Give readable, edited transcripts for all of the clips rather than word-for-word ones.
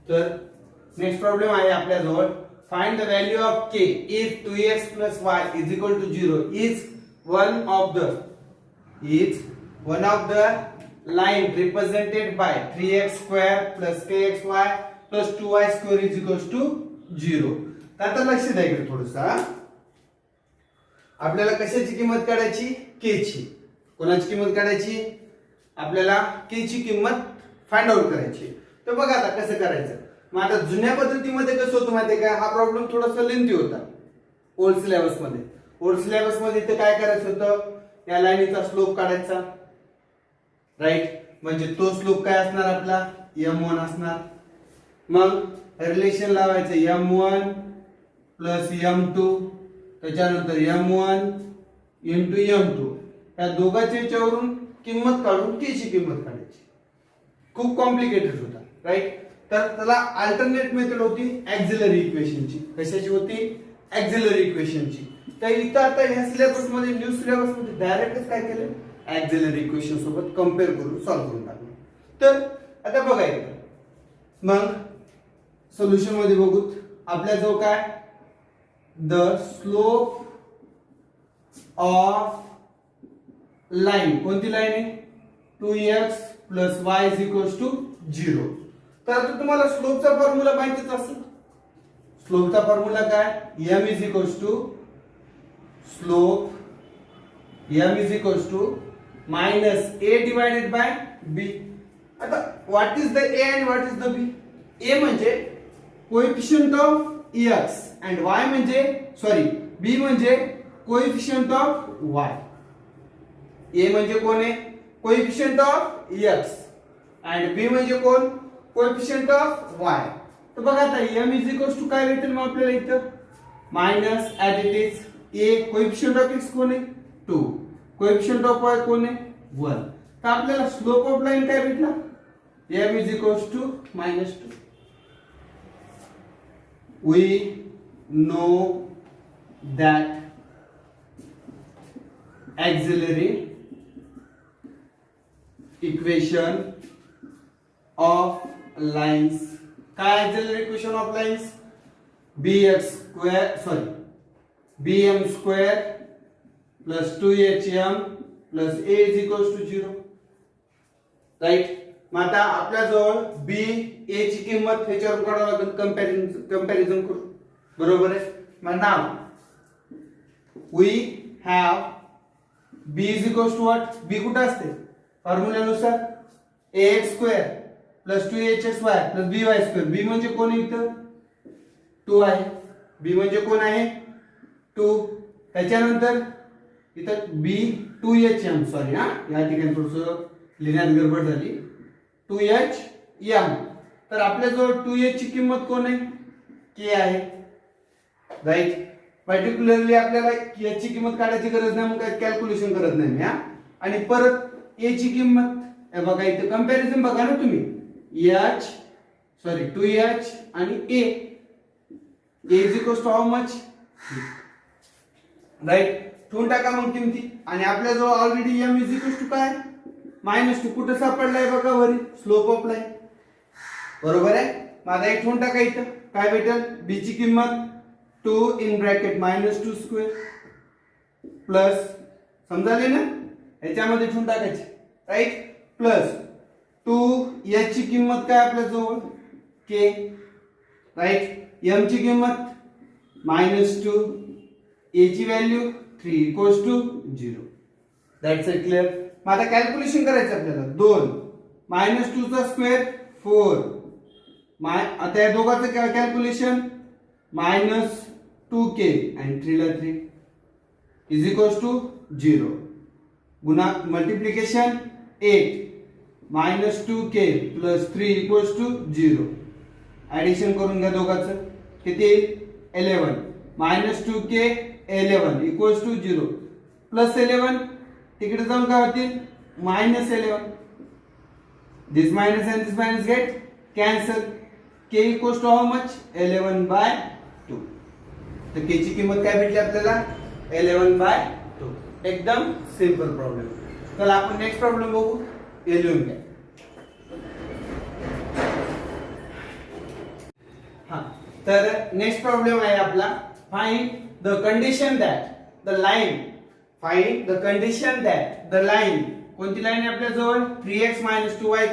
तर next problem आहे आपल्याजवळ. Find the value of k if 2x plus y is equal to 0 is one of the line represented by 3x square plus kxy plus 2y square is equals to 0. तर आता लक्ष द्या इकडे थोडंसं. आपल्याला कशाची किंमत काढायची? k ची. कोणाची किंमत काढायची? आपल्याला k ची किंमत फाइंड आउट करायची. तर बघा आता कसं करायचं. मग आता जुन्या पद्धतीमध्ये कसं होतं माहितीये का, हा प्रॉब्लेम थोडासा लेंथी होता ओल्ड सिलेबस मध्ये. ओल्ड सिलेबस मध्ये इथे काय करायचं होतं, या लाईनीचा स्लोप काढायचा, राईट. म्हणजे तो स्लोप काय असणार आपला, m1 असणार. मग रिलेशन लावायचं m1 प्लस m2, त्याच्यानंतर m1 इंटू m2, या दोघांच्या याच्यावरून किंमत काढून k ची किंमत काढायची. खूप कॉम्प्लिकेटेड होता, राईट. तर त्याला अल्टरनेट मेथड होती ऑक्झिलरी इक्वेशनची. कशाची होती? ऑक्झिलरी इक्वेशनची. तर इथं आता ह्या सिलेबस मध्ये, न्यू सिलेबस मध्ये डायरेक्टच काय केलं, ऑक्झिलरी इक्वेशन सोबत कम्पेअर करून सॉल्व्ह करून टाकलं. तर आता बघायचं. मग सोल्युशन मध्ये बघूत. आपल्याजवळ काय, द स्लोप ऑफ लाईन, कोणती लाईन आहे, 2x plus y is equals to 0. तर आता तुम्हाला स्लोपचा फॉर्म्युला माहितीच असेल. स्लोपचा फॉर्म्युला काय, m is equals to slope m is equals to minus a divided by b. आता what is the a and what is the b? a म्हणजे coefficient of x and y म्हणजे b म्हणजे coefficient of y. a म्हणजे कोण आहे, coefficient of x and b म्हणजे कोण, coefficient of y. तर बघा आता m इज इक्वल्स टू काय भेटेल मग आपल्याला इथं, minus as it is a, coefficient of x कोण आहे 2, कोएफिशियंट ऑफ y कोण आहे 1. तर आपल्याला स्लोप ऑफ लाईन काय भेटला, m is equals to -2. We know that auxiliary equation of lines, काय auxiliary equation of lines, bm square plus 2hm plus a is equals to 0, right. मग आता आपल्याजवळ b a ची किंमत ह्याच्यावर काढावं लागेल, कंपॅरिझन करू, बरोबर आहे. मग नाव we have b is equals to what, b कुठे असते फॉर्म्युल्यानुसार, ax square plus 2hxy plus by square. b म्हणजे कोण इथं 2 आहे, b म्हणजे कोण आहे 2. त्याच्यानंतर इथं b 2hm, सॉरी हा या ठिकाणी थोडंसं लिहिण्यात गडबड झाली, 2hm. तर आपल्याजवळ 2h ची किंमत कोण आहे, k आहे, राईट. पर्टिक्युलरली आपल्याला याची किंमत काढायची गरज नाही, मग काय कॅल्क्युलेशन करत नाही मी. आणि परत a ची किंमत बघा इथे, कंपॅरिझन बघा ना तुम्ही, 2h आणि a is equals to how much, right. ठेवून टाका मग किमती. आणि आपल्याजवळ already m is equals to काय, -2. कुठं सापडलाय बघा वरी, स्लोप ऑफ लाईन, बरोबर आहे. माझा एक ठेवून टाका इथं, काय भेटेल, b ची किंमत 2 इन ब्रॅकेट -2 स्क्वेअर प्लस, समजाले ना, याच्यामध्ये ठेवून टाकायची, राईट, प्लस 2h ची किंमत काय आपल्याजवळ k, राईट. m ची किंमत -2, a ची value 3 equals to 0. That's it, clear. मग आता कॅल्क्युलेशन करायचं आपल्याला. 2 -2 चा स्क्वेअर 4, आता या दोघांचं कॅल्क्युलेशन -2k and 3 ला 3 इज इक्वल्स टू 0. गुणा multiplication 8 -2k plus 3 equals to 0. Addition करून घ्या दोघांचं, किती 11, -2k 11 इक्वल्स टू 0 प्लस 11 तिकडे जाऊन काय होतील -11. This minus and this minus get cancel. k equals to how much, 11/2. तर k ची किंमत काय भेटली आपल्याला, 11/2. एकदम सिंपल प्रॉब्लेम. चला आपण नेक्स्ट प्रॉब्लेम बघू. हे लिहून घ्या. तर नेक्स्ट प्रॉब्लेम आहे आपला find the condition that the line find the condition that the line कोणती लाईन आहे आपल्या जवळ 3x - 2y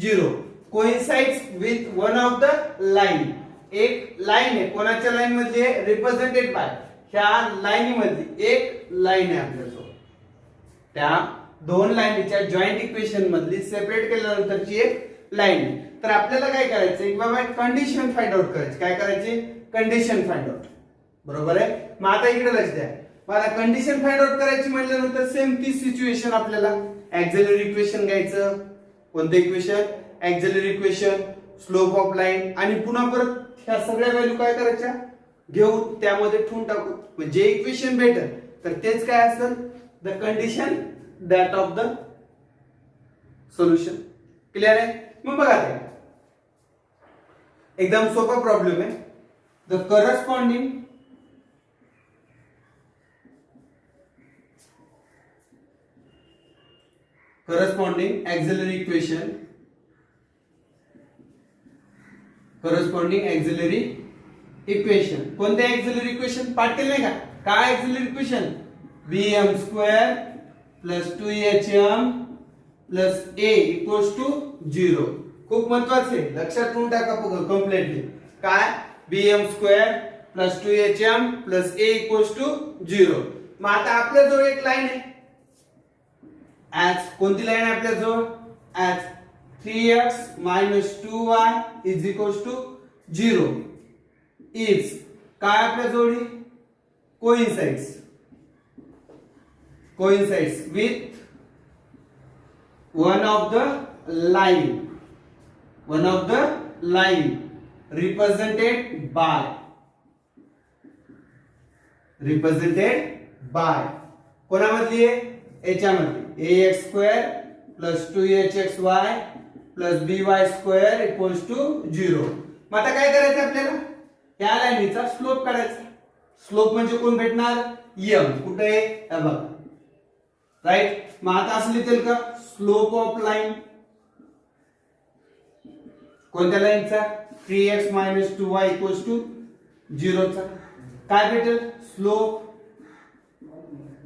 0 coincides with one of the line एक लाईन आहे कोणाच्या लाईन मध्ये रिप्रेझेंटेड बाय ह्या लाईनी मध्ये एक लाईन आहे आपल्या जवळ त्या दोन लाईनीच्या जॉइंट इक्वेशन मधली सेपरेट केल्यानंतरची एक लाईन आहे तर आपल्याला काय करायचं एक बाबा कंडिशन फाइंड आउट करायची काय करायची कंडिशन फाइंड आउट बरोबर आहे मग आता इकडे लक्ष द्या मला कंडिशन फाइंड आउट करायची म्हटल्यानंतर सेम ती सिच्युएशन आपल्याला ऑक्झिलरी इक्वेशन घ्यायचं कोणतं equation auxiliary equation slope of line आणि पुन्हा परत ह्या सगळ्या व्हॅल्यू काय करायच्या घेऊ त्यामध्ये ठेवून टाकू म्हणजे जे इक्वेशन भेटेल तर तेच काय असेल the condition that of the solution clear आहे मग बघा ते एकदम सोपा प्रॉब्लेम आहे द corresponding auxiliary equation कोणते auxiliary equation पाठ केले नाही का काय auxiliary equation bm² + 2hm + a = 0 खूप महत्वाचे लक्षात ठेवून टाका कंप्लीटली काय bm² + 2hm + a = 0 मग आता आपल्या जवळ एक लाईन आहे as कोणती लाईन आहे आपल्या जवळ as 3x - 2y = 0 is काय आपल्या जवळ coincides with one of the line represented by कोणामधली आहे याच्यामध्ये ax² + 2hxy + by² = 0 मग आता काय करायचं आपल्याला या लाईनीचा स्लोप काढायचा स्लोप म्हणजे कोण भेटणार m कुठे आहे हे बघा राईट मग आता असं लिहितील का स्लोप ऑफ लाईन कोणत्या लाईनचा 3x - 2y = 0 चा काय भेटेल स्लोप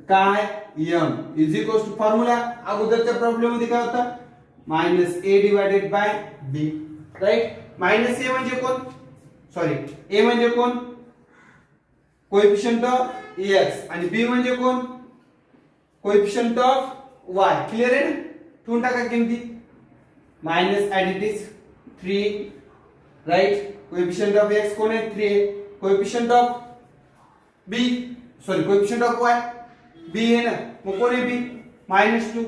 काय m = फॉर्म्युला अगोदरच्या प्रॉब्लेम मध्ये काय होता -a/b राईट -a म्हणजे कोण सॉरी a म्हणजे कोण कोएफिशिएंट ऑफ x आणि b म्हणजे कोण कोएफिशिएंट ऑफ y क्लियर आहे ना ठेवून टाका किमती minus at it is 3 right coefficient of x कोण आहे 3 आहे coefficient of b sorry coefficient of y b आहे ना मग कोण आहे b -2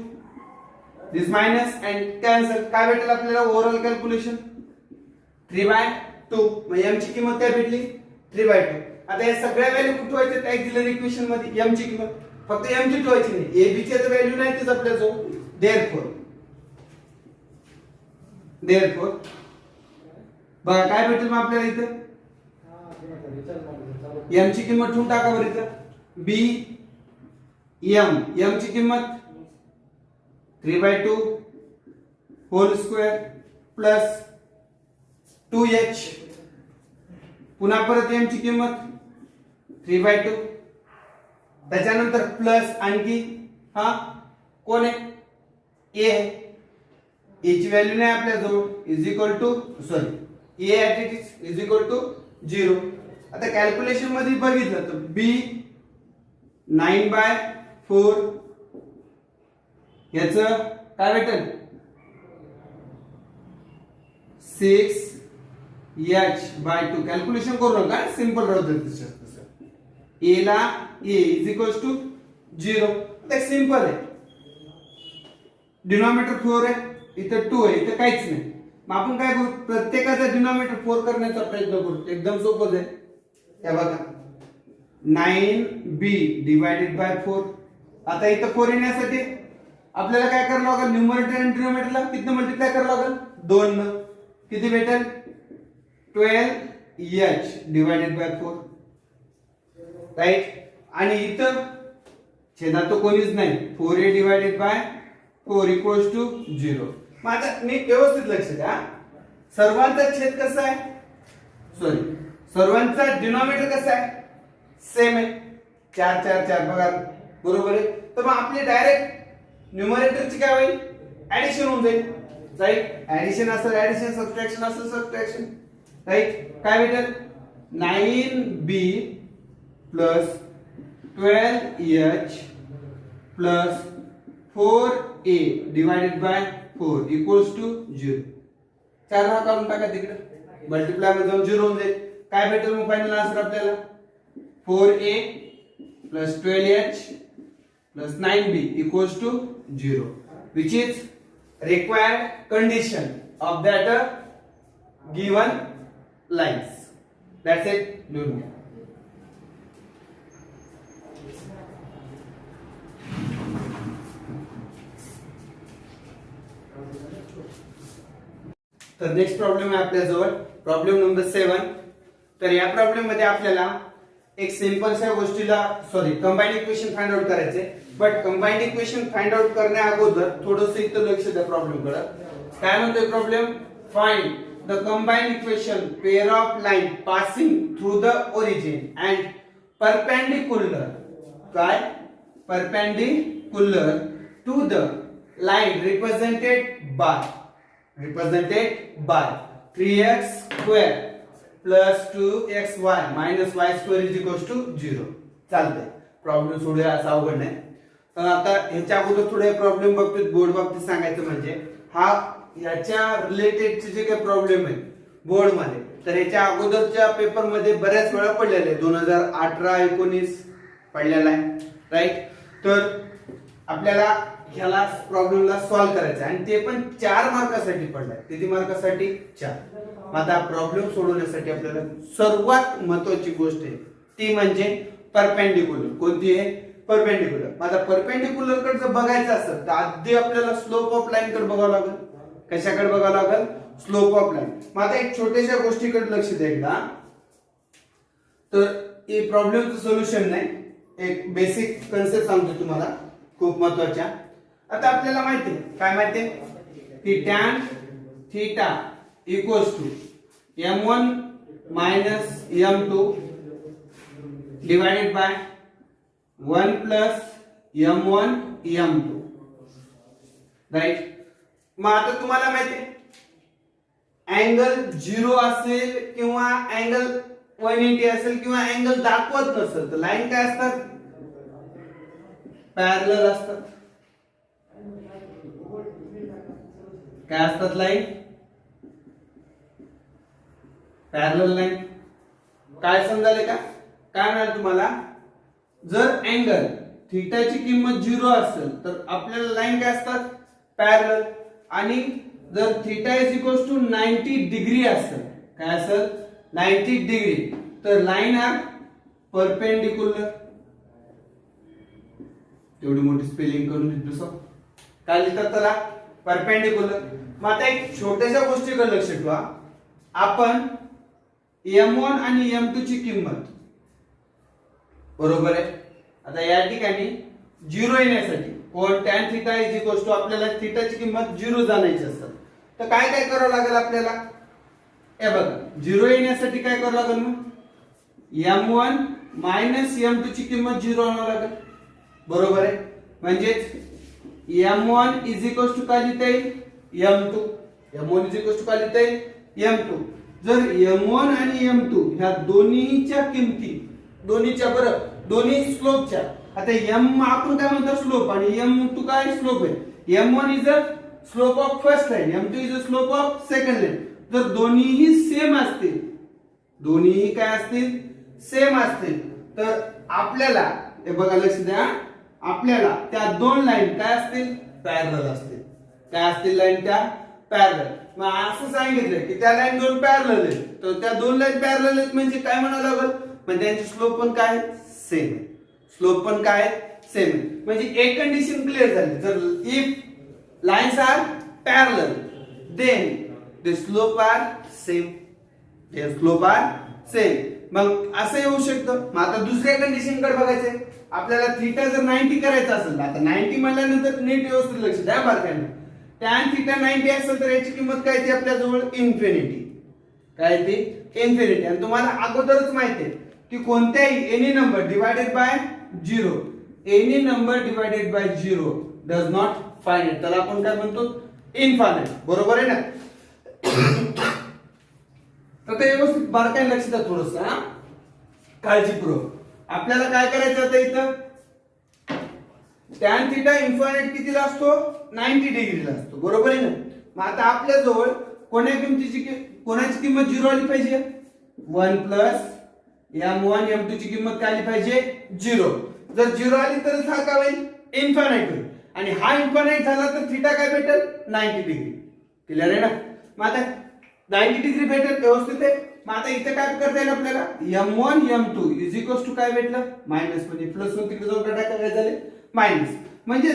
this minus and cancel काय भेटेल आपल्याला ओव्हरऑल कॅल्क्युलेशन 3/2 मग m ची किंमत काय भेटली 3/2 आता या सगळ्या व्हॅल्यू कुठे ठेवायच्या ऑक्झिलरी इक्वेशन मध्ये m ची किंमत फक्त m ची ठेवायची नाही a b ची तर व्हॅल्यू नाही तेच आपल्या जो देअरफॉर बघा काय भेटेल मग आपल्याला इथं m ची किंमत ठेवून टाका बरं इथं b m ची किंमत 3/2 होल स्क्वेअर प्लस 2h पुन्हा परत m ची किंमत 3/2 त्याच्यानंतर प्लस आणखी हा कोण आहे a आहे a ची व्हॅल्यू नाही आपल्या जवळ is equal to sorry a at it is equal to 0 आता कॅल्क्युलेशन मध्ये बघितलं तर b 9/4 याच काय भेटेल 6h/2 कॅल्क्युलेशन करू नका सिंपल राहू दे तसं a ला a इज इक्वल्स टू 0 आता सिंपल आहे डिनॉमिनेटर 4 आहे इथं 2 आहे इथं काहीच नाही मग आपण काय करू प्रत्येकाचा डिनॉमिनेटर 4 करण्याचा प्रयत्न करू एकदम सोपं आहे हे बघा 9b/4 आता इथं 4 येण्यासाठी आपल्याला काय करावं लागेल न्यूमरेटर आणि डिनॉमिनेटरला किती मल्टिप्लाय करावं लागेल 2 न किती भेटेल 12h/4 राईट आणि इथं छेदात तो कोणीच नाही 4a/4 = 0 मग आता नीट व्यवस्थित लक्ष द्या सर्वांचा छेद कसा आहे सॉरी सर्वांचा डिनॉमिनेटर कसा आहे, सेम आहे, 4 4 4 बघा बरोबर आहे. तर मग आपली डायरेक्ट न्यूमरेटरची काय होईल, ऍडिशन होऊन जाईल. राईट, ऍडिशन असेल ऍडिशन, सबट्रॅक्शन असेल सबट्रॅक्शन. राईट, काय भेटेल 9b plus 12h plus 4a divided by 4 equals to 0. 4 हा काढून टाका तिकडे, मल्टिप्लाय मध्ये जाऊन 0 होऊन जाईल. काय भेटेल मग फायनल आन्सर आपल्याला 4a plus 12h plus 9b equals to 0, which is required condition of that given lines. That's it. लिहून घ्या. तर नेक्स्ट प्रॉब्लेम आहे आपल्या जवळ, प्रॉब्लेम नंबर 7. तर या प्रॉब्लेम मध्ये आपल्याला एक सिंपलशा गोष्टीला कंबाइंड इक्वेशन फाइंड आउट करायचे. But combined equation find out करण्या अगोदर थोडंसं इथं लक्ष द्या प्रॉब्लेम कडे. काय म्हणतोय problem, find the combined equation pair of line passing through the origin and perpendicular, काय perpendicular to the line represented by 3x square plus 2xy minus y square is equals to 0. चालतंय, problem सोडूया, असा अवघड नाही. आता ह्याच्या अगोदर थोडे problem बाबतीत बोर्ड बाबतीत सांगायचं म्हणजे हा याच्या रिलेटेडचे जे काही प्रॉब्लेम आहेत बोर्ड मध्ये, तर याच्या अगोदरच्या पेपर मध्ये बऱ्याच वेळा पडलेले आहे. 2018-19 पडलेला आहे. राईट, तर आपल्याला ह्याला प्रॉब्लेमला सॉल्व्ह करायचं आणि ते पण 4 मार्कासाठी पडलाय. किती मार्कासाठी, 4. मग आता प्रॉब्लेम सोडवण्यासाठी आपल्याला सर्वात महत्वाची गोष्ट आहे ती म्हणजे परपेंडिक्युलर. कोणती आहे, परपेंडिक्युलर. मग आता परपेंडिक्युलर कडे जर बघायचं असेल तर आधी आपल्याला स्लोप ऑफ लाईन कडे बघावं लागेल. कशाकडे बघावं लागेल, स्लोप ऑफ लाईन. मग आता एक छोट्याशा गोष्टीकडे लक्ष द्या एकदा. तर हे प्रॉब्लेमचं सोल्युशन नाही, एक बेसिक कन्सेप्ट सांगतो तुम्हाला, खूप महत्वाच्या. आता आपल्याला माहिती आहे, काय माहिती आहे की tan theta equals to m1 minus m2 divided by 1 plus m1 m2. Right, मग आता तुम्हाला माहिती आहे अँगल 0 असेल किंवा अँगल 180 असेल किंवा अँगल दाखवत नसेल तर लाईन काय असतात, पॅरलल असतात. काय असतात, लाईन पॅरलल लाईन. काय समजाले का, काय म्हणाल तुम्हाला, जर अँगल थीटाची किंमत 0 असेल तर आपल्याला लाईन काय असतात, पॅरलल. आणि जर theta is equals to 90 degree असेल, काय असेल 90 डिग्री, तर लाईन आर परपेंडिक्युलर. तेवढी मोठी स्पेलिंग करून देतो, काय लिहितात त्याला, परपेंडिक्युलर. मग आता एक छोट्याशा गोष्टीकडे लक्ष ठेवा. आपण m1 आणि m2 ची किंमत बरोबर आहे. आता या ठिकाणी 0 येण्यासाठी कोण tan theta is equals to आपल्याला थीटाची किंमत 0 जाणायची असेल तर काय काय करावं लागेल आपल्याला, हे बघा 0 येण्यासाठी काय करावं लागेल, मग m1 मायनस m2 ची किंमत 0 आणावं लागेल. बरोबर आहे, म्हणजेच m1 इज इक्वल्स टू काय लिहिता येईल, m2. m1 is equals to काय लिहिता येईल, m2. जर m1 आणि m2 ह्या दोन्हीच्या किमती, दोन्हीच्या बरं दोन्ही स्लोपच्या, आता m आपण काय म्हणतो स्लोप आणि m2 काय स्लोप आहे. m1 is a slope of first line, m2 is a slope of second line. जर दोन्हीही सेम असतील, दोन्हीही काय असतील, सेम असतील, तर आपल्याला हे बघा लक्ष द्या, आपल्याला त्या दोन लाईन काय असतील, पॅरलल असतील. काय असतील लाईन, त्या पॅरलल. मग असं सांगितलं की त्या लाईन दोन पॅरलल आहेत, तर त्या दोन लाईन पॅरलल आहेत म्हणजे काय म्हणावं लागेल, म्हणजे त्यांची स्लोप पण काय सेम आहे. स्लोप पण काय सेम आहे, म्हणजे एक कंडिशन क्लिअर झाली. जर if lines are parallel then the slope are same, the slope are same. मग असं येऊ शकतं. मग आता दुसऱ्या कंडिशन कडे बघायचंय आपल्याला. थीटा जर 90 करायचं असेल, आता 90 म्हणल्यानंतर नीट व्यवस्थित लक्ष द्या बारकाईने. tan थीटा 90 असेल तर याची किंमत काय येते आपल्या जवळ, इन्फिनिटी. काय ते इन्फिनिटी. आणि तुम्हाला अगोदरच माहिती आहे की कोणत्याही any number divided by 0, any number divided by 0 does not finite, त्याला आपण काय म्हणतो इनफायनाइट. बरोबर आहे ना. तर ते व्यवस्थित बारकाईने लक्ष द्या थोडस, काळजीपूर्वक. आपल्याला काय करायचं होतं इथं, टॅन थिटा इन्फायनाइट कितीला असतो 90 डिग्रीला असतो. बरोबर आहे ना. मग आता आपल्या जवळ कोणाची किंमत 0 आली पाहिजे, 1 प्लस m1 m2 ची किंमत काय आली पाहिजे 0. जर 0 आली तरच हा काय होईल इन्फायनाइट होईल. आणि हा इन्फायनाइट झाला तर थिटा काय भेटेल 90 डिग्री. क्लिअर आहे ना. मग आता 90 डिग्री भेटेल व्यवस्थित आहे. मग आता इथे काय करता येईल आपल्याला, m1 m2 is equal to काय भेटलं मायनस, म्हणजे प्लस वन तिकडे जाऊन काय झाले मायनस. म्हणजे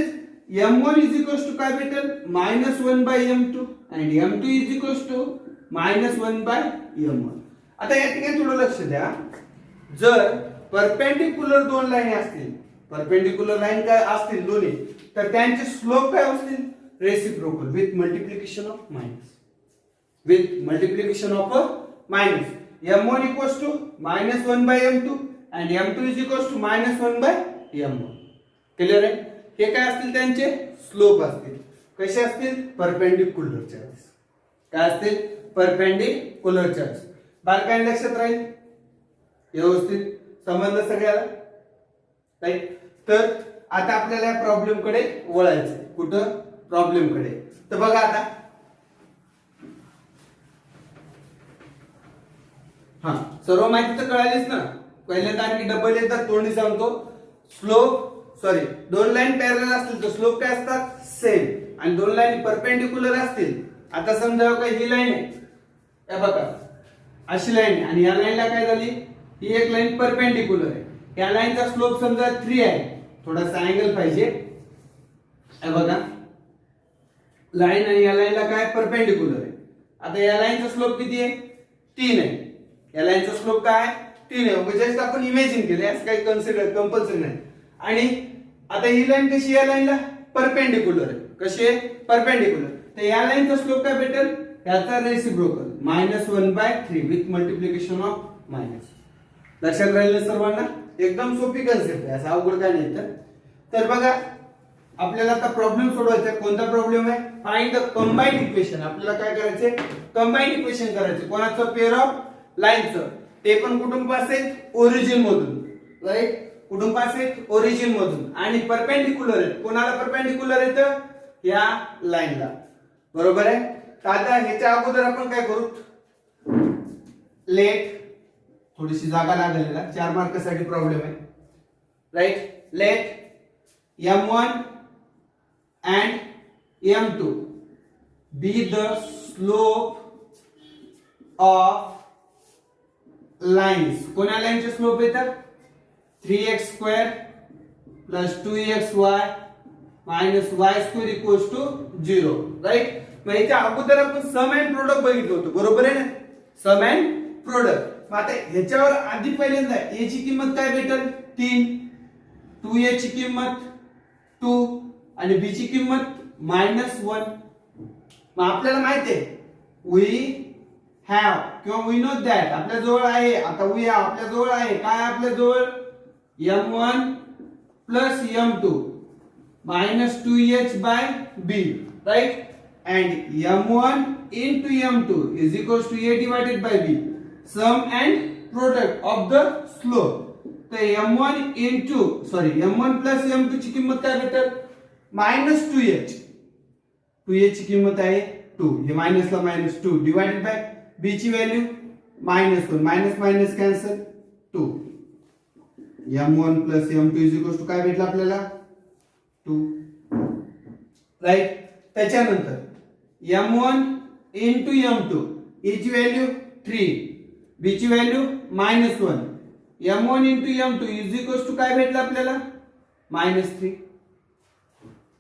m1 इज इक्वल टू काय भेटेल -1 बाय m2 आणि m2 is equal to -1 by m1. आता या ठिकाणी थोडं लक्ष द्या, जर परपेंडिक्युलर दोन लाईन असतील, परपेंडिक्युलर लाईन काय असतील दोन्ही, तर त्यांचे स्लोप काय असतील reciprocal with multiplication of minus, with multiplication of minus. m1 equals to -1 by m2 and m2 is equals to -1 by m1. Clear आहे. हे काय असतील त्यांचे स्लोप असतील. कसे असतील परपेंडिक्युलर चार्जेस. काय असतील परपेंडिक्युलर चार्जेस. बारकाईने लक्षात राहील, व्यवस्थित समजलं सगळ्याला, राईट. तर आता आपल्याला या प्रॉब्लेम कडे वळायचं. कुठं प्रॉब्लेम कडे. तर बघा आता, सर्व माहिती तर कळालीच ना. पहिल्यांदा आणखी डबल एकदा तोंडी सांगतो. दोन लाईन पॅरलल असतील तर स्लोप काय असतात सेम, आणि दोन लाईन परपेंडिक्युलर असतील. आता समजा का ही लाईन आहे, हे बघा अशी लाईन आहे, आणि या लाईनला काय झाली, ही एक लाईन परपेंडिक्युलर आहे. या लाईनचा स्लोप समजा 3 आहे, थोडासा अँगल पाहिजे. हे बघा लाईन आणि या लाईनला काय परपेंडिक्युलर आहे. आता या लाईनचा स्लोप किती आहे 3 आहे. या लाईनचा स्लोप काय 3 आहे. जस्ट आपण इमॅजिन केले, असं काही कन्सिडर कंपल्सरी नाही. आणि आता ही लाईन कशी, या लाईनला परपेंडिक्युलर आहे. कशी आहे परपेंडिक्युलर. तर या लाईनचा स्लोप काय भेटेल, याचा reciprocal -1/3 with multiplication of minus. लक्षात राहिलं सर्वांना. एकदम सोपी कन्सेप्ट आहे, असं अवघड काय नाही. तर बघा आपल्याला आता प्रॉब्लेम सोडवायचा. कोणता प्रॉब्लेम आहे, फाइंड द कंबाइंड इक्वेशन. आपल्याला काय करायचे कंबाइंड इक्वेशन करायचे. कोणाचं पेअर ऑफ लाईनचं, ते पण कुठून पास आहेत ओरिजिन मधून, राईट. कुठून पास आहेत ओरिजिन मधून, आणि परपेंडिक्युलर आहेत. कोणाला परपेंडिक्युलर येतं या लाईनला. बरोबर आहे. तर आता ह्याच्या अगोदर आपण काय करू, लेट थोडीशी जागा लागलेला 4 मार्कासाठी प्रॉब्लेम आहे, right. Let m1 and m2 be the slope of lines. कोणा लाईनचे स्लोप येतात 3x² plus 2xy minus y² equals to 0, right. मग याच्या अगोदर आपण सम अँड प्रोडक्ट बघितलं होतं. बरोबर आहे ना, सम अँड प्रोडक्ट. मग आता ह्याच्यावर आधी पहिल्यांदा a ची किंमत काय भेटेल 3, 2a ची किंमत 2 आणि b ची किंमत -1. मग आपल्याला माहिती आहे वी हॅव किंवा वी नो दॅट, आपल्या जवळ आहे. आता वी हॅव आपल्या जवळ आहे काय, आपल्या जवळ m1 plus m2 -2h/b, right. and m1 into m2 is equals to a divided by b, sum and product of the slope. तर m1 प्लस m2 ची किंमत काय भेटेल -2h. 2h ची किंमत आहे 2, हे मायनसला -2 डिवाइडेड बाय b ची value -1, minus minus cancel 2. m1 plus m2 is equal to काय भेटलं आपल्याला 2, राईट. त्याच्यानंतर m1 into m2 a ची व्हॅल्यू 3, b ची value -1. m1 into m2 is equal to काय भेटलं आपल्याला -3.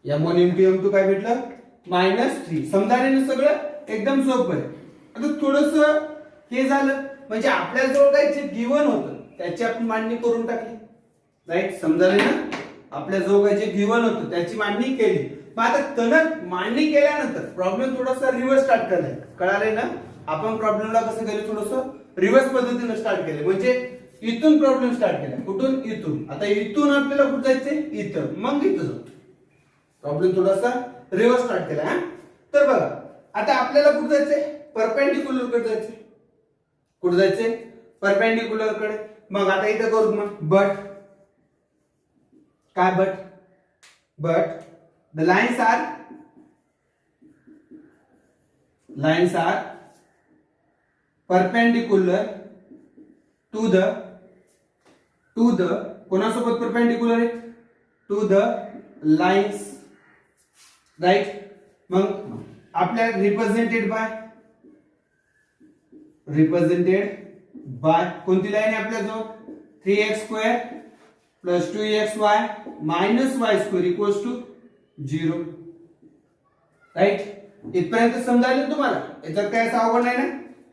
m1 into m2 काय भेटलं -3. समजायला ना सगळं एकदम सोपं आहे. आता थोडस हे झालं म्हणजे आपल्या जवळ काय जे गिवन होतं त्याची आपण मांडणी करून टाकली, राईट. समजायला ना, आपल्या जवळ काय जे गिवन होतं त्याची मांडणी केली. मग आता तनक मांडणी केल्यानंतर प्रॉब्लेम थोडासा रिव्हर्स स्टार्ट करायचा. कळाले ना, आपण प्रॉब्लेमला कसं केलं, थोडस रिव्हर्स पद्धतीने स्टार्ट केलं. म्हणजे इथून प्रॉब्लेम स्टार्ट केला. कुठून? इथून. आता इथून आपल्याला कुठं जायचंय? इथं. मग इथं जाऊ. प्रॉब्लेम थोडासा रिव्हर्स स्टार्ट केला. हा, तर बघा आता आपल्याला कुठं जायचंय? परपेंडिक्युलर कडे जायचंय. कुठं जायचंय? परपेंडिक्युलर कडे. मग आता इथं करू मग बट. काय but? But the lines are perpendicular to the कोणासोबत परपेंडिक्युलर आहे? To the lines, right. मग आपल्या रिप्रेझेंटेड बाय कोणती लाईन आहे आपल्याजवळ? 3x² plus 2xy minus y² equals to 0, right. इथपर्यंत समजायला तुम्हाला? याच्यात काय असं अवघड नाही ना?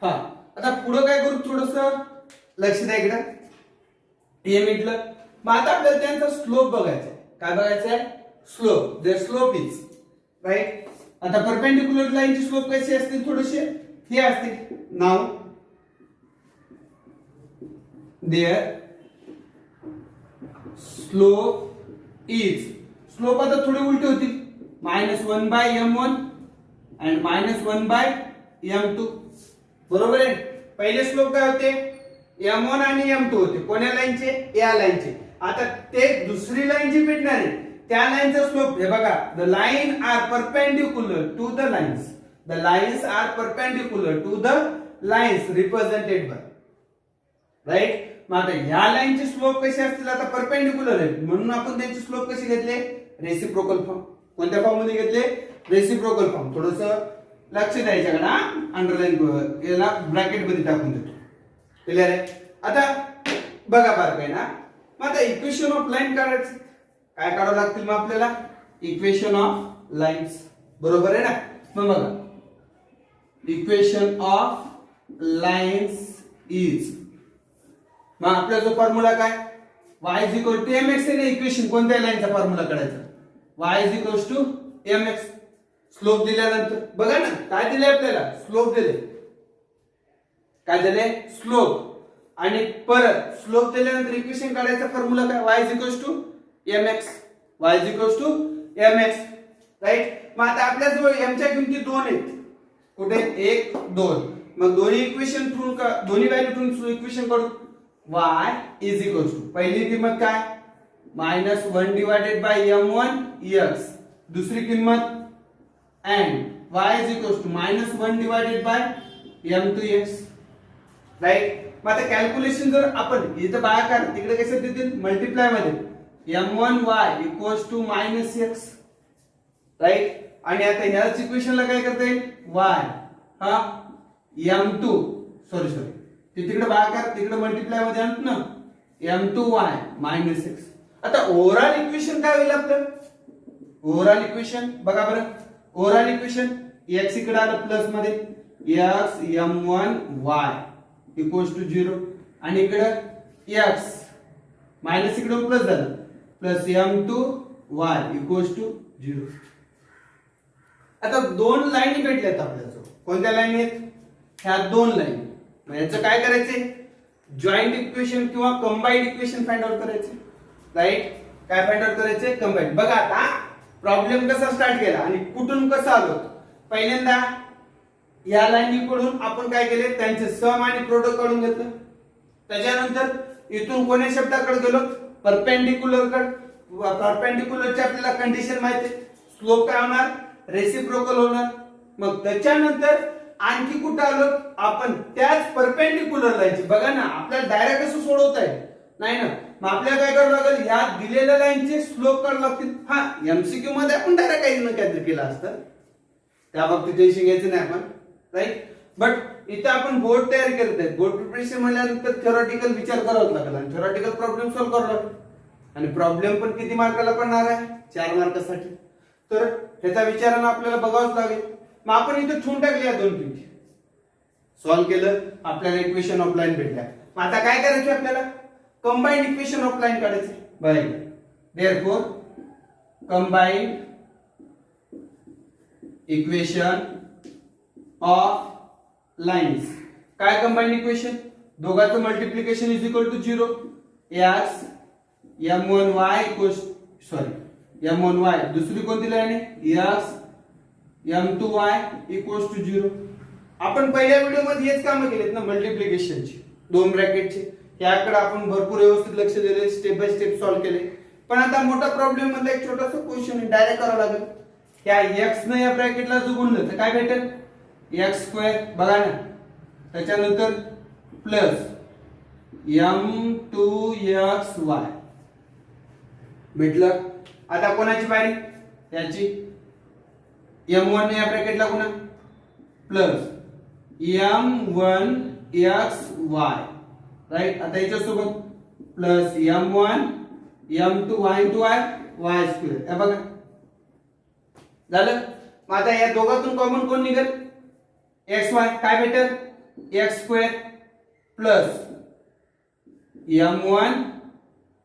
हा, आता पुढे काय करू? थोडस लक्ष द्या इकडे. हे म्हटलं. मग आता आपल्याला त्यांचा स्लोप बघायचा. काय बघायचं आहे? Slope. There slope is, right. आता परपेंडिक्युलर लाईनची स्लोप कशी असते? थोडेसे हे असते. Now there slope is, slope आता थोडी उलटी होती. -1/m1 and -1/m2. बरोबर आहे. पहिले स्लोप काय होते? m1 आणि m2 होते. कोण्या लाईनचे? या लाईनचे. आता ते दुसरी लाईन जी भेटणार आहे त्या लाईनचा स्लोप हे बघा. The line are perpendicular to the lines. The lines are perpendicular to the lines represented by, right. मग आता ह्या लाईनचे स्लोप कसे असतील? आता परपेंडिक्युलर आहे म्हणून आपण त्यांचे स्लोप कसे घेतले? Reciprocal form. कोणत्या फॉर्म मध्ये घेतले? Reciprocal form. थोडस लक्ष द्यायच्याकडे. अंडरलाईन याला ब्रॅकेट मध्ये टाकून देतो. क्लियर आहे? आता बघा बारकाई ना. मग आता इक्वेशन ऑफ लाईन काढायचं. काय काढावं लागतील मग आपल्याला? Equation of lines. बरोबर आहे ना? मग बघा इक्वेशन ऑफ लाईन्स इज, मग आपला जो फॉर्म्युला काय? y is equal to mx आहे ना. इक्वेशन कोणत्या लाईनचा फॉर्म्युला काढायचा? y is equal to mx. Slope दिल्यानंतर बघा ना काय दिले आपल्याला? स्लोप दिले. काय दिले? स्लोप. आणि परत स्लोप दिल्यानंतर इक्वेशन काढायचा फॉर्म्युला काय? y is equal to mx. y is equal to mx, right. मग आता आपल्या जवळ m च्या किमती 2 आहेत. कुठे? 1 2. मग दोन्ही इक्वेशन ठेवून दोन्ही व्हॅल्यू ठेवून इक्वेशन काढू. y इज इक्वल टू पहिली किंमत काय? -1/m1 x. दुसरी किंमत and y is equals to -1/m2 x, right. मग आता कॅल्क्युलेशन जर आपण इथं भागाकार तिकडे कसे देतील? मल्टिप्लाय मध्ये m1y equals to -x, right. आणि आता ह्याच इक्वेशनला काय करता येईल? y हा m2 सॉरी तिकडे भागाकार तिकडे मल्टिप्लाय मध्ये आणतो ना. m2y -x. आता ओव्हरऑल इक्वेशन काय होईल आपलं? ओव्हरऑल इक्वेशन बघा बरं. ओव्हरऑल इक्वेशन x इकडे आलं प्लस मध्ये x m1y इक्वल्स टू 0 आणि इकडे x मायनस इकडे प्लस झालं प्लस m2y इक्वल्स टू 0. आता दोन लाईनी भेटल्यात आपल्याला. कोणत्या लाईनी आहेत? ह्या दोन लाईन. मग याचं काय करायचंय? जॉइंट इक्वेशन किंवा कंबाइंड इक्वेशन फाइंड आउट करायचे, राइट. काय फाइंड आउट करायचे? कंबाइंड. बघा आता प्रॉब्लेम कसा स्टार्ट केला आणि कुठून कसं आलो? पहिल्यांदा या लाईनीकडून आपण काय केले? त्यांचे सम आणि प्रोडक्ट काढून घेतलं. त्याच्यानंतर इथून कोण्या शब्दाकडे गेलो? परपेंडिक्युलर कडे. परपेंडिक्युलरची आपल्याला कंडिशन माहिती आहे. स्लोप काय होणार? रेसिप्रोकल होणार. मग त्याच्यानंतर आणखी कुठं आलो आपण? त्याच परपेंडिक्युलर लाईनची. बघा ना आपल्याला डायरेक्ट कसं सोडवता येईल? नाही ना. मग आपल्याला काय करावं लागेल? ह्या दिलेल्या लाईनचे स्लोप काढावे लागतील. हा एमसीक्यू मध्ये आपण डायरेक्ट काही ना काहीतरी केलं असतं. त्या बाबतीत टेन्शन घ्यायचं नाही आपण, राईट. बट इथे आपण बोर्ड तयारी करत आहे. बोर्ड प्रिपरेशन म्हणल्यानंतर थेरॉटिकल विचार करावा लागेल आणि थेरॉटिकल प्रॉब्लेम सॉल्व्ह करावा लागेल. आणि प्रॉब्लेम पण किती मार्काला पडणार आहे? 4 मार्कासाठी. तर ह्याचा विचारानं आपल्याला बघावंच लागेल. मग आपण इथे ठेवून टाकले या दोन किमती. सॉल्व्ह केलं, आपल्याला इक्वेशन ऑफ लाईन भेटल्या. मग आता काय करायचं आपल्याला? कंबाइंड इक्वेशन ऑफ लाईन काढायचे. बरोबर. Therefore combined equation of lines. काय कंबाईंड इक्वेशन? दोघांचं multiplication is equal to 0. X m1y m1y दुसरी कोणती लाईन आहे? X m2y equals to 0. आपण पहिल्या व्हिडिओ मध्ये हेच कामं केलेत ना, मल्टिप्लिकेशनची, दोन ब्रॅकेटचे. याकडे आपण भरपूर व्यवस्थित लक्ष दिले, स्टेप बाय स्टेप सॉल्व्ह केले. पण आता मोठा प्रॉब्लेम मधला एक छोटासा क्वेश्चन डायरेक्ट करावा लागेल. या x ने या ब्रॅकेटला जो गुणलं तर काय भेटेल? x² बघा ना, त्याच्यानंतर प्लस m2xy भेटलं. आता कोणाची बारी? याची. m1 ने या ब्रॅकेटला गुणा प्लस m1xy, राईट. आता याच्यासोबत plus m1 m2y into y y². हे बघा झालं. मग आता या दोघातून कॉमन कोण निघेल? xy. काय भेटेल? x² प्लस m1,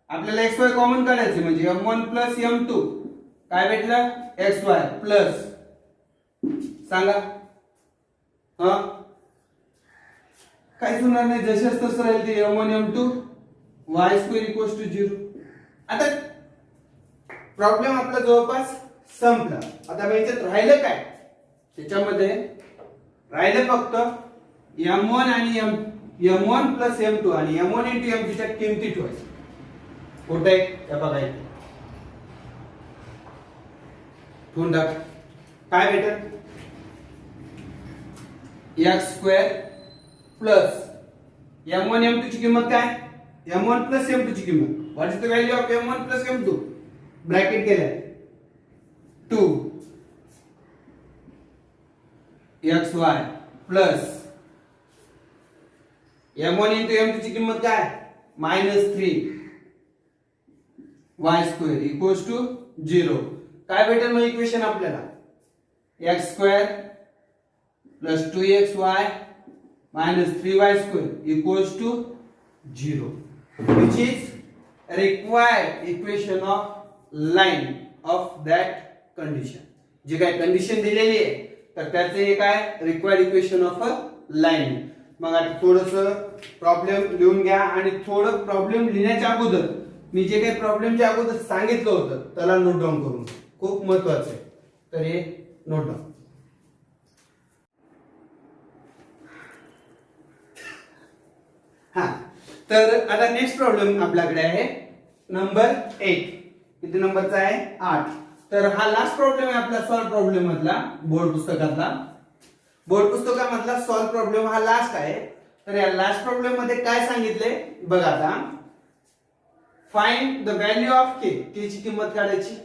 आपल्याला xy कॉमन काढायचे म्हणजे m1 प्लस m2 काय भेटलं? xy प्लस, सांगा. हा काहीच होणार नाही, जशाच तसं राहील ते m1 m2 y² equals to 0. आता प्रॉब्लेम आपला जवळपास संपला. आता मग याच्यात राहिलं काय? त्याच्यामध्ये राहिलं फक्त m1 आणि m1 प्लस m2 आणि m1 इंटू m2 च्या किमती ठेवायच्या. कुठे आहे? हे बघा इथे ठेवून टाक. काय भेटेल? x² प्लस m1 m2 ची किंमत काय? m1 प्लस m2 ची किंमत. What is the value of m1 plus m2? Bracket केलाय 2 xy plus m1 into m2 ची किंमत काय? -3 y² इक्वल्स टू 0. काय भेटेल मग इक्वेशन आपल्याला? x² plus 2xy -3y² equals to 0, which is required equation of line of that condition. जी काय condition दिलेली आहे तर त्याचे हे काय? Required equation of a line. मग आता थोडस प्रॉब्लेम लिहून घ्या आणि थोडं प्रॉब्लेम लिहिण्याच्या अगोदर मी जे काही प्रॉब्लेमच्या अगोदर सांगितलं होतं त्याला नोट डाऊन करून, खूप महत्वाचं आहे. तर हे नोट डाऊन. हा, तर आता नेक्स्ट प्रॉब्लेम आपल्याकडे आहे नंबर 8. किती नंबरचा आहे? 8. तर हा लास्ट प्रॉब्लेम आहे आपला सॉल्व प्रॉब्लेम मधला, बोर्ड पुस्तकातला. बोर्ड पुस्तकामधला सॉल्व प्रॉब्लेम हा लास्ट आहे. तर या लास्ट प्रॉब्लेम मध्ये काय सांगितले बघा. आता find the value of k. K ची किंमत काढायची.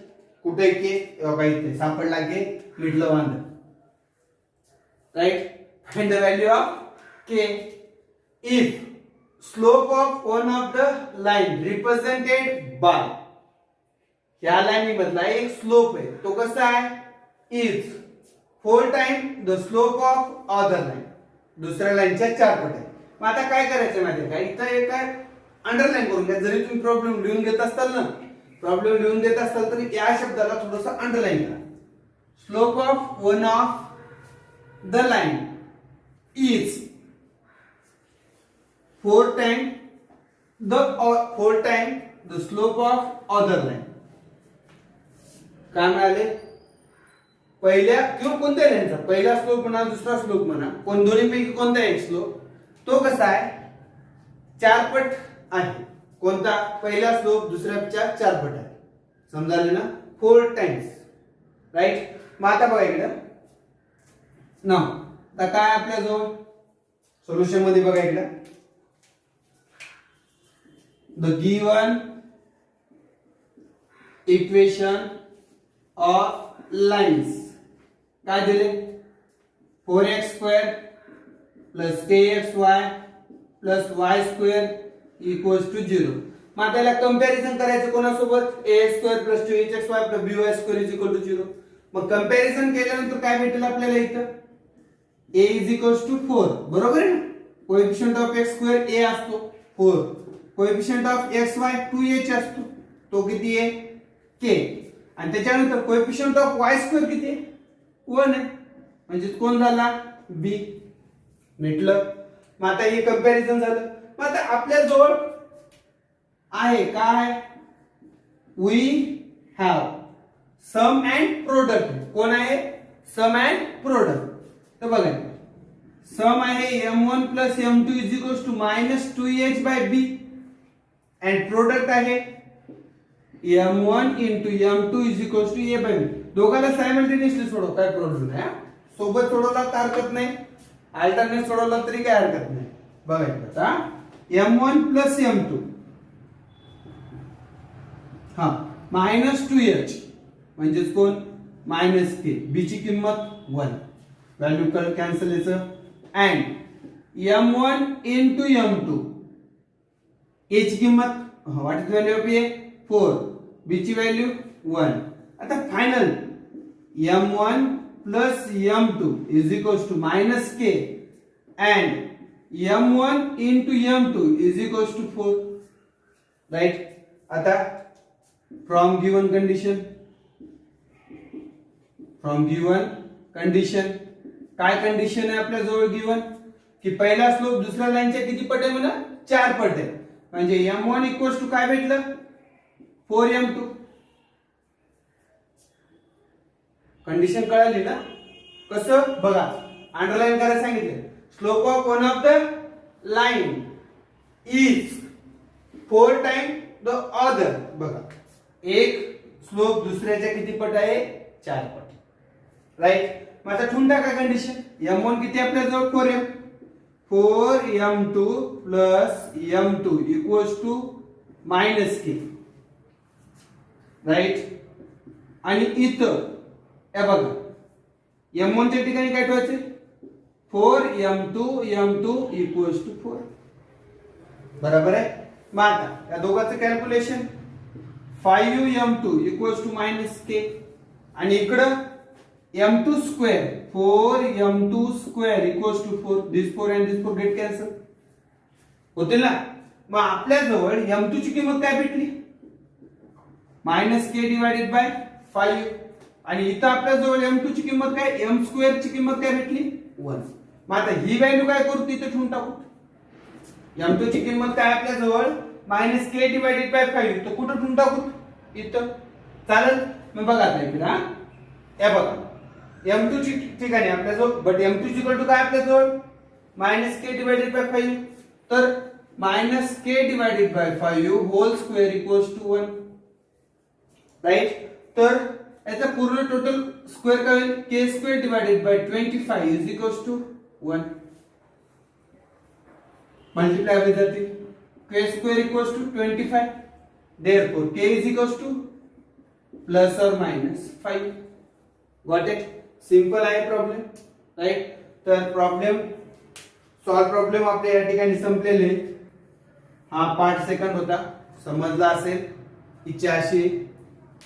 कुठे के? बघा इथे सापडला के, मिडलं वांद, right. Find the value of k if slope of one of the line represented by, या लाईन मधला एक स्लोप आहे तो कसा आहे? is 4 times the slope of other line. दुसऱ्या लाईनच्या 4 पट आहे. मग आता काय करायचं माहिती आहे का? इथं एक अंडरलाईन करून घ्या. जरी तुम्ही प्रॉब्लेम लिहून घेत असताल ना, प्रॉब्लेम लिहून घेत असताल तरी या शब्दाला थोडंसं अंडरलाईन करा. Slope of one of the line is 4 times the slope of other line. काय मिळाले? पहिल्या किंवा कोणत्या लाईनचा पहिला स्लोप म्हणा, दुसरा स्लोप म्हणा, कोण दोन्हीपैकी कोणता एक स्लोप तो कसा आहे? 4 पट आहे. कोणता? पहिला स्लोप दुसऱ्याच्या 4 पट आहे. समजाले ना? 4 times, राईट. मग आता बघा इकडे ना, आता काय आपल्या जवळ सोल्युशन मध्ये बघा इकडे the given equation of lines काय दिले? 4x² plus kxy plus y² equals to 0. मग त्याला कंपॅरिझन करायचं कोणासोबत? ax² plus 2hxy plus by² is equal to 0. मग कंपॅरिझन केल्यानंतर काय भेटेल आपल्याला इथं? a is equals to 4. बरोबर आहे ना? कोएफिशिएंट ऑफ x² a असतो 4. कोएफिशिएंट ऑफ xy 2h असतो, तो किती आहे? k. आणि त्याच्यानंतर कोएफिशिएंट ऑफ y² किती आहे? 1 आहे. म्हणजे कोण झाला? b. भेटलं. मग आता हे कंपॅरिझन झालं. मग आता आपल्या जवळ आहे काय, we have sum and product. कोण आहे, सम अँड प्रोडक्ट. तर बघा सम आहे m1 plus m2 is equals to minus 2h by b and product आहे m1 into m2 is equals to a by b. दोघांना सायमल्टेनियसली सोडव, काय प्रॉब्लेम नाही. सोबत सोडवला तर हरकत नाही, अल्टरनेट सोडवला तरी काय हरकत नाही. बघा आता m1 प्लस m2 हा मायनस 2h म्हणजेच कोण, मायनस k. b ची किंमत 1, व्हॅल्यू कॅन्सल याचं. And m1 into m2 a ची किंमत what is value of a 4, b ची व्हॅल्यू 1. आता final m1 plus m2 is equals to minus k and m1 into m2 is equals to 4. Right. आता from given condition, from given condition काय condition आहे आपल्या जवळ given, की पहिला slope दुसऱ्या लाईनच्या किती पट आहे म्हणा, 4 पट आहे. म्हणजे m1 इक्वल्स टू काय भेटलं, 4m2. कंडिशन कळाली ना. कसं बघा, अंडरलाईन करायला सांगितलं. Slope of one of the line is 4 time the other. बघा एक स्लोप दुसऱ्याच्या किती पट आहे, 4 पट. राईट. मग आता ठेवून टाका कंडिशन. m1 किती आपल्या जवळ 4m, 4m2 plus m2 equals to minus k. Right. आणि इथं हे बघा m1 च्या ठिकाणी काय ठेवायचे, 4m2 इक्वल्स टू 4. बरोबर आहे. मग आता या दोघांचं calculation 5m2 equals to minus k आणि इकडं m2 square 4m2 square equals to 4. This 4 and this 4 get cancel होतील ना. मग आपल्या जवळ m2 ची किंमत काय भेटली, मायनस k डिवाइडेड बाय 5. आणि इथं आपल्या जवळ m2 ची किंमत काय, m स्क्वेअर ची किंमत काय भेटली 1. मग आता ही व्हॅल्यू काय करू, तिथे ठेवून टाकू. m2 ची किंमत काय आपल्या जवळ मायनस k डिवाइडेड बाय 5. तर कुठं ठेवून टाकू, इथं. चालेल. मग बघा आता इकडे हे बघा m2 ची ठिकाणी आपल्या जवळ, बट m2 ची इक्वल टू काय आपल्या जवळ मायनस k डिवाइडेड बाय 5. तर minus k divided by 5 whole square equals to 1. Right. तर याचा पूर्ण टोटल स्क्वेअर काय होईल, k square divided by 25 is equals to 1. Multiply with that k square equals to 25. Therefore k is equals to plus or minus 5. Got it. Simple आहे problem. Right. तर problem solve problem आपल्या या ठिकाणी संपलेले. हा part second होता, समजला असेल इच्छा अशी.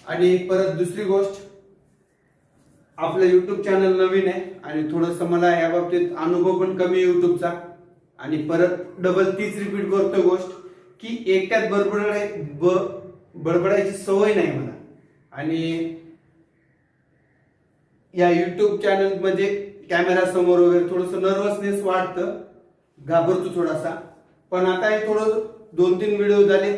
आणि परत दुसरी गोष्ट, आपलं युट्यूब चॅनल नवीन आहे आणि थोडंसं मला या बाबतीत अनुभव पण कमी युट्यूबचा. आणि परत डबल तीच रिपीट करतो गोष्ट, की एकट्यात बडबडायची सवय नाही मला. आणि या युट्यूब चॅनल मध्ये कॅमेरा समोर वगैरे थोडंसं नर्वसनेस वाटतं, घाबरतो थोडासा. पण आता हे थोडं 2-3 व्हिडिओ झाले,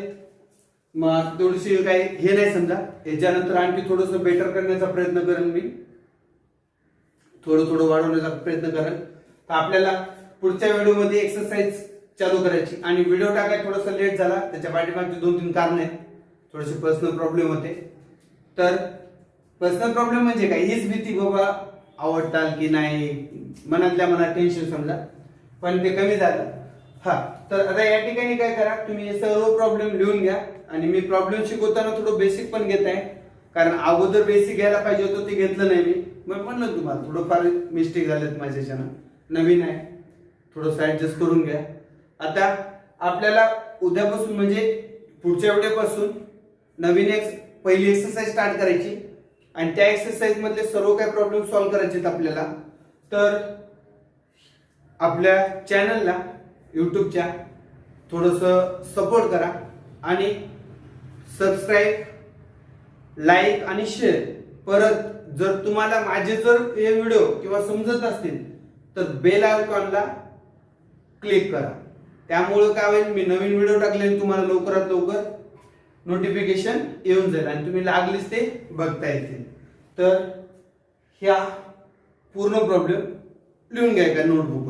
मग थोडीशी काही हे नाही समजा. याच्यानंतर आणखी थोडंसं बेटर करण्याचा प्रयत्न करेन मी, थोडं वाढवण्याचा प्रयत्न करेन. तर आपल्याला पुढच्या व्हिडिओमध्ये एक्सरसाइज चालू करायची. आणि व्हिडिओ टाकायला थोडासा लेट झाला, त्याच्या पाठीमागची 2-3 कारण आहेत. थोडेसे पर्सनल प्रॉब्लेम होते. तर पर्सनल प्रॉब्लेम म्हणजे काय, हीच भीती बाबा आवडताल की नाही, मनातल्या मनात टेन्शन समजा, पण ते कमी झालं. हा. तर आता या ठिकाणी काय करा, तुम्ही हे सर्व प्रॉब्लेम लिहून घ्या. आणि मी प्रॉब्लेम शिकवताना थोडं बेसिक पण घेत आहे, कारण अगोदर बेसिक घ्यायला पाहिजे होतं, ते घेतलं नाही मी. मग म्हणलं तुम्हाला थोडंफार मिस्टेक झालेत माझ्याच्यानं, नवीन आहे, थोडंसं ऍडजस्ट करून घ्या. आता आपल्याला उद्यापासून म्हणजे पुढच्या व्हिडिओपासून नवीन एक पहिली एक्सरसाइज स्टार्ट करायची. आणि त्या एक्सरसाइज मधले सर्व काही प्रॉब्लेम सॉल्व्ह करायचे आपल्याला. तर आपल्या चॅनलला युट्यूबच्या थोडंसं सपोर्ट करा आणि सबस्क्राईब, लाईक आणि शेअर. परत जर तुम्हाला माझे जर हे व्हिडिओ किंवा समजत असतील तर बेल आयकॉनला क्लिक करा. त्यामुळे काय होईल, मी नवीन व्हिडिओ टाकले तुम्हाला लवकरात लवकर नोटिफिकेशन येऊन जाईल आणि तुम्ही लागलीच ते बघता येतील. तर ह्या पूर्ण प्रॉब्लेम लिहून घ्या का नोटबुक.